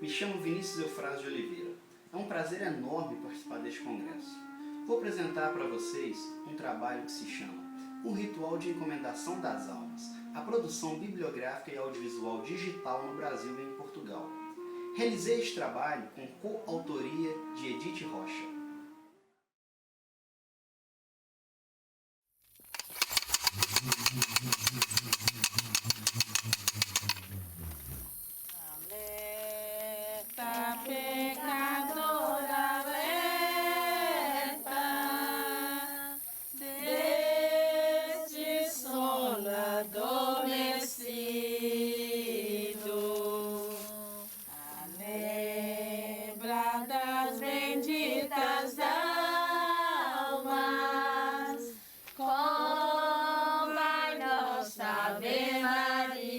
Me chamo Vinícius Eufrásio de Oliveira. É um prazer enorme participar deste congresso. Vou apresentar para vocês um trabalho que se chama O Ritual de Encomendação das Almas, a produção bibliográfica e audiovisual digital no Brasil e em Portugal. Realizei este trabalho com coautoria de Edith Rocha. Alerta, pecador, alerta, deste sono adormecido, a lembra das benditas almas, com vai nossa Ave Maria.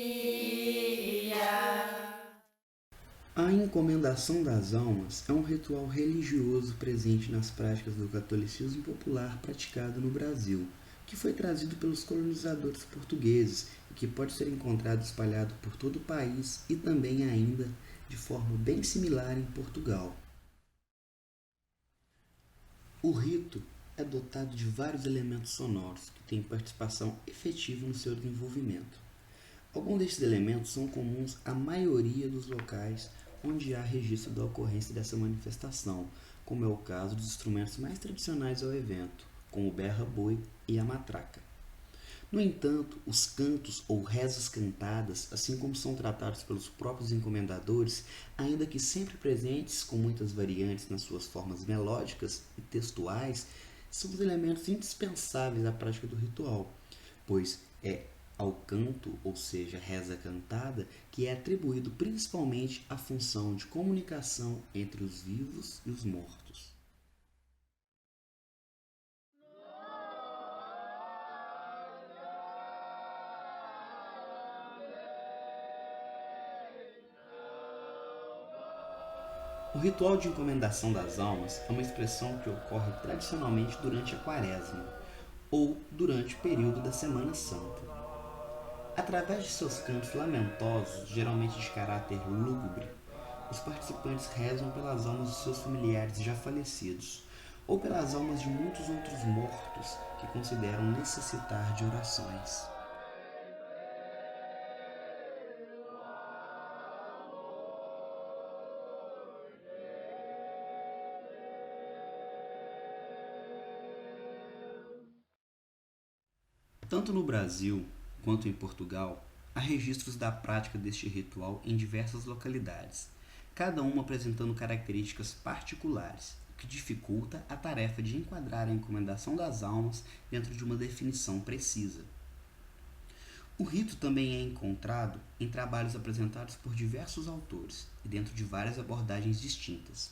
A encomendação das almas é um ritual religioso presente nas práticas do catolicismo popular praticado no Brasil, que foi trazido pelos colonizadores portugueses e que pode ser encontrado espalhado por todo o país e também ainda de forma bem similar em Portugal. O rito é dotado de vários elementos sonoros que têm participação efetiva no seu desenvolvimento. Alguns destes elementos são comuns à maioria dos locais onde há registro da ocorrência dessa manifestação, como é o caso dos instrumentos mais tradicionais ao evento, como o berra-boi e a matraca. No entanto, os cantos ou rezas cantadas, assim como são tratados pelos próprios encomendadores, ainda que sempre presentes com muitas variantes nas suas formas melódicas e textuais, são os elementos indispensáveis à prática do ritual, pois é ao canto, ou seja, reza cantada, que é atribuído principalmente a função de comunicação entre os vivos e os mortos. O ritual de encomendação das almas é uma expressão que ocorre tradicionalmente durante a Quaresma ou durante o período da Semana Santa. Através de seus cantos lamentosos, geralmente de caráter lúgubre, os participantes rezam pelas almas de seus familiares já falecidos ou pelas almas de muitos outros mortos que consideram necessitar de orações. Tanto no Brasil quanto em Portugal, há registros da prática deste ritual em diversas localidades, cada uma apresentando características particulares, o que dificulta a tarefa de enquadrar a encomendação das almas dentro de uma definição precisa. O rito também é encontrado em trabalhos apresentados por diversos autores e dentro de várias abordagens distintas.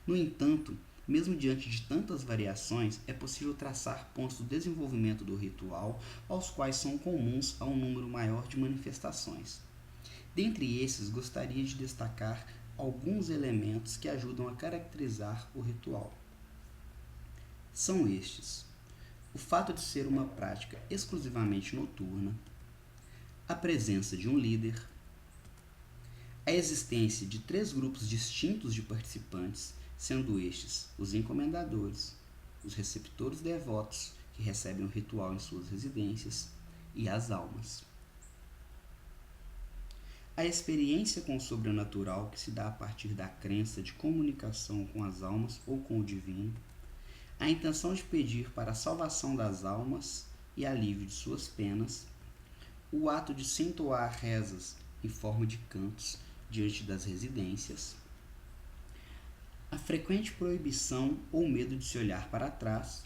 No entanto, mesmo diante de tantas variações, é possível traçar pontos do desenvolvimento do ritual aos quais são comuns a um número maior de manifestações. Dentre esses, gostaria de destacar alguns elementos que ajudam a caracterizar o ritual. São estes: o fato de ser uma prática exclusivamente noturna, a presença de um líder, a existência de 3 grupos distintos de participantes, sendo estes os encomendadores, os receptores devotos, que recebem o ritual em suas residências, e as almas. A experiência com o sobrenatural, que se dá a partir da crença de comunicação com as almas ou com o divino, a intenção de pedir para a salvação das almas e alívio de suas penas, o ato de se entoar rezas em forma de cantos diante das residências, a frequente proibição ou medo de se olhar para trás,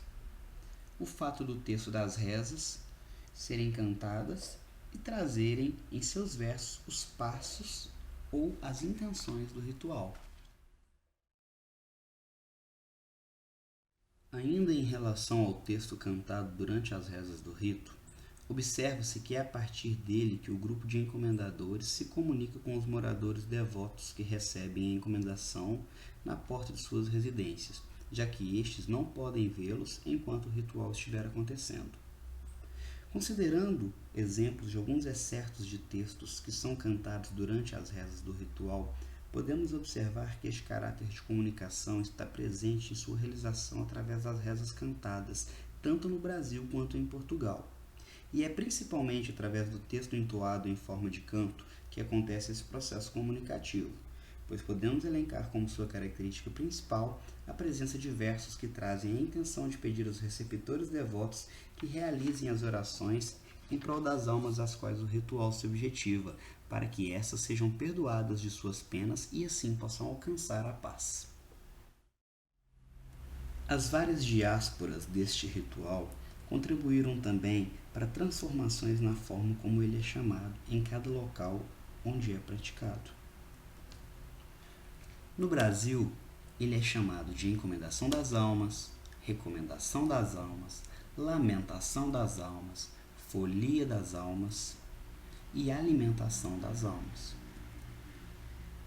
o fato do texto das rezas serem cantadas e trazerem em seus versos os passos ou as intenções do ritual. Ainda em relação ao texto cantado durante as rezas do rito, observa-se que é a partir dele que o grupo de encomendadores se comunica com os moradores devotos que recebem a encomendação na porta de suas residências, já que estes não podem vê-los enquanto o ritual estiver acontecendo. Considerando exemplos de alguns excertos de textos que são cantados durante as rezas do ritual podemos observar que este caráter de comunicação está presente em sua realização através das rezas cantadas, tanto no Brasil quanto em Portugal. E é principalmente através do texto entoado em forma de canto que acontece esse processo comunicativo, pois podemos elencar como sua característica principal a presença de versos que trazem a intenção de pedir aos receptores devotos que realizem as orações em prol das almas às quais o ritual se objetiva, para que essas sejam perdoadas de suas penas e assim possam alcançar a paz. As várias diásporas deste ritual contribuíram também para transformações na forma como ele é chamado em cada local onde é praticado. No Brasil, ele é chamado de encomendação das almas, recomendação das almas, lamentação das almas, folia das almas e alimentação das almas.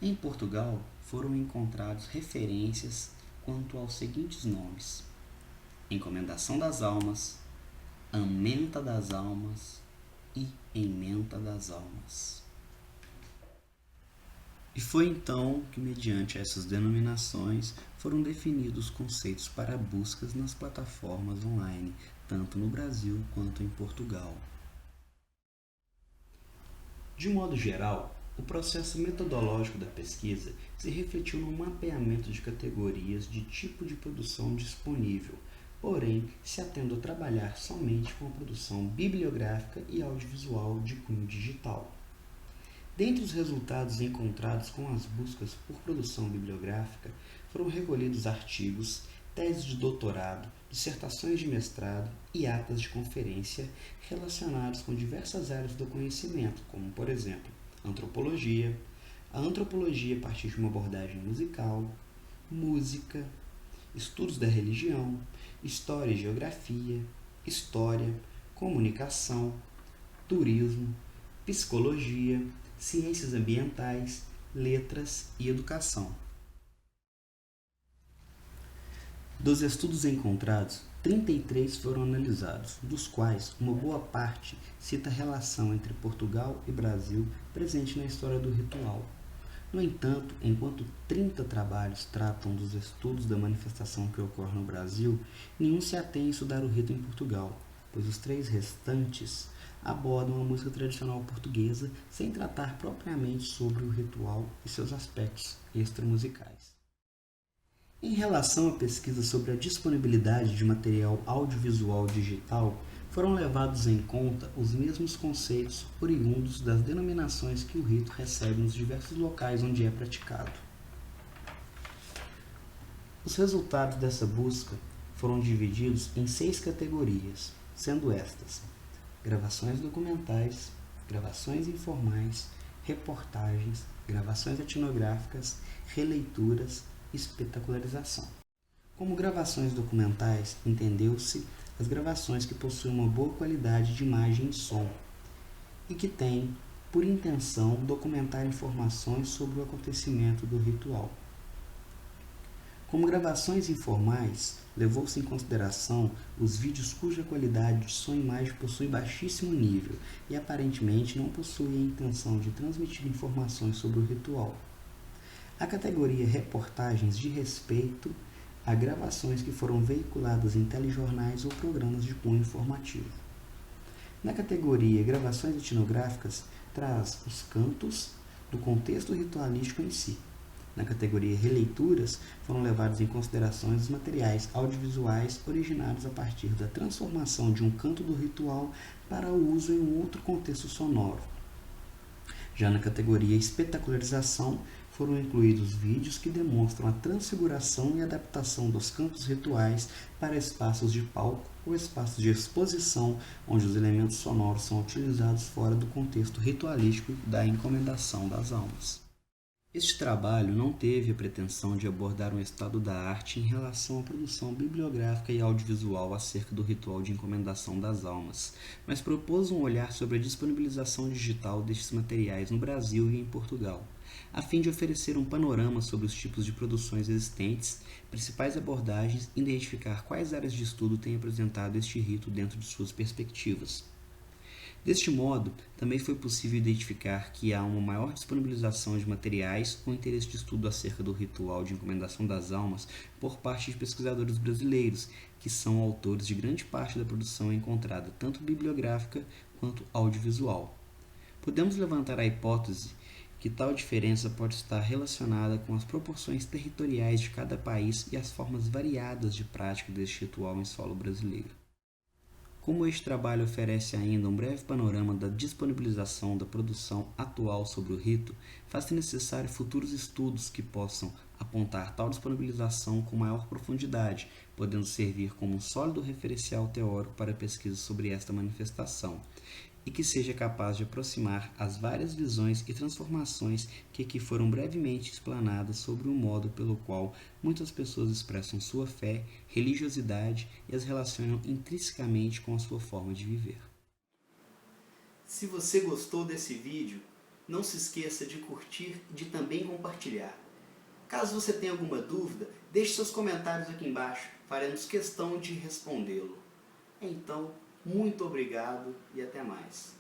Em Portugal, foram encontrados referências quanto aos seguintes nomes: encomendação das almas, amenta das almas e ementa das almas. E foi então que, mediante essas denominações, foram definidos conceitos para buscas nas plataformas online, tanto no Brasil quanto em Portugal. De modo geral, o processo metodológico da pesquisa se refletiu no mapeamento de categorias de tipo de produção disponível, porém se atendo a trabalhar somente com a produção bibliográfica e audiovisual de cunho digital. Dentre os resultados encontrados com as buscas por produção bibliográfica, foram recolhidos artigos, teses de doutorado, dissertações de mestrado e atas de conferência relacionados com diversas áreas do conhecimento, como, por exemplo, antropologia, a antropologia a partir de uma abordagem musical, música, estudos da religião, história e geografia, história, comunicação, turismo, psicologia, ciências ambientais, letras e educação. Dos estudos encontrados, 33 foram analisados, dos quais uma boa parte cita a relação entre Portugal e Brasil presente na história do ritual. No entanto, enquanto 30 trabalhos tratam dos estudos da manifestação que ocorre no Brasil, nenhum se atém a estudar o rito em Portugal, pois os 3 restantes abordam a música tradicional portuguesa sem tratar propriamente sobre o ritual e seus aspectos extramusicais. Em relação à pesquisa sobre a disponibilidade de material audiovisual digital, foram levados em conta os mesmos conceitos oriundos das denominações que o rito recebe nos diversos locais onde é praticado. Os resultados dessa busca foram divididos em 6 categorias, sendo estas: gravações documentais, gravações informais, reportagens, gravações etnográficas, releituras e espetacularização. Como gravações documentais, entendeu-se as gravações que possuem uma boa qualidade de imagem e som e que têm por intenção documentar informações sobre o acontecimento do ritual. Como gravações informais, levou-se em consideração os vídeos cuja qualidade de som e imagem possui baixíssimo nível e aparentemente não possuem a intenção de transmitir informações sobre o ritual. A categoria reportagens diz respeito a gravações que foram veiculadas em telejornais ou programas de cunho informativo. Na categoria gravações etnográficas, traz os cantos do contexto ritualístico em si. Na categoria releituras, foram levados em consideração os materiais audiovisuais originados a partir da transformação de um canto do ritual para o uso em um outro contexto sonoro. Já na categoria espetacularização, foram incluídos vídeos que demonstram a transfiguração e adaptação dos cantos rituais para espaços de palco ou espaços de exposição, onde os elementos sonoros são utilizados fora do contexto ritualístico da encomendação das almas. Este trabalho não teve a pretensão de abordar um estado da arte em relação à produção bibliográfica e audiovisual acerca do ritual de encomendação das almas, mas propôs um olhar sobre a disponibilização digital destes materiais no Brasil e em Portugal, a fim de oferecer um panorama sobre os tipos de produções existentes, principais abordagens e identificar quais áreas de estudo têm apresentado este rito dentro de suas perspectivas. Deste modo, também foi possível identificar que há uma maior disponibilização de materiais ou interesse de estudo acerca do ritual de encomendação das almas por parte de pesquisadores brasileiros, que são autores de grande parte da produção encontrada tanto bibliográfica quanto audiovisual. Podemos levantar a hipótese que tal diferença pode estar relacionada com as proporções territoriais de cada país e as formas variadas de prática deste ritual em solo brasileiro. Como este trabalho oferece ainda um breve panorama da disponibilização da produção atual sobre o rito, faz-se necessário futuros estudos que possam apontar tal disponibilização com maior profundidade, podendo servir como um sólido referencial teórico para a pesquisa sobre esta manifestação, e que seja capaz de aproximar as várias visões e transformações que aqui foram brevemente explanadas sobre o modo pelo qual muitas pessoas expressam sua fé, religiosidade e as relacionam intrinsecamente com a sua forma de viver. Se você gostou desse vídeo, não se esqueça de curtir e de também compartilhar. Caso você tenha alguma dúvida, deixe seus comentários aqui embaixo, faremos questão de respondê-lo. Então, muito obrigado e até mais.